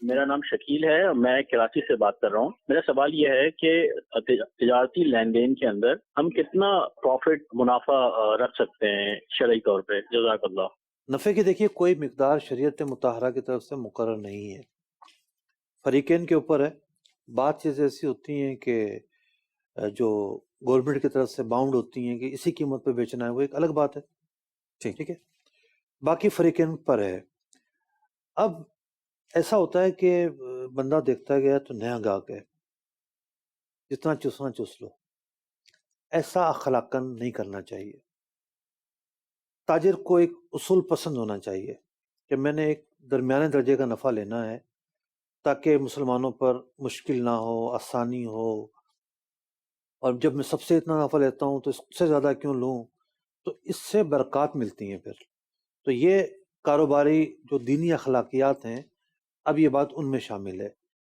میرا نام شکیل ہے اور میں کراچی سے بات کر رہا ہوں. میرا سوال یہ ہے کہ تجارتی لین دین کے اندر ہم کتنا پروفٹ منافع رکھ سکتے ہیں شرعی طور پہ؟ جزاک اللہ. نفع کی دیکھیے کوئی مقدار شریعت مطہرہ کی طرف سے مقرر نہیں ہے، فریقین کے اوپر ہے. بات چیزیں ایسی ہوتی ہیں کہ جو گورنمنٹ کی طرف سے باؤنڈ ہوتی ہیں کہ اسی قیمت پہ بیچنا ہے، وہ ایک الگ بات ہے، ٹھیک ہے. باقی فریقین پر ہے. اب ایسا ہوتا ہے کہ بندہ دیکھتا گیا تو نیا گاہک ہے، جتنا چوسنا چوس لو. ایسا اخلاقاً نہیں کرنا چاہیے. تاجر کو ایک اصول پسند ہونا چاہیے کہ میں نے ایک درمیانے درجے کا نفع لینا ہے تاکہ مسلمانوں پر مشکل نہ ہو، آسانی ہو. اور جب میں سب سے اتنا نفع لیتا ہوں تو اس سے زیادہ کیوں لوں؟ تو اس سے برکات ملتی ہیں پھر. تو یہ کاروباری جو دینی اخلاقیات ہیں، اب یہ بات ان میں شامل ہے.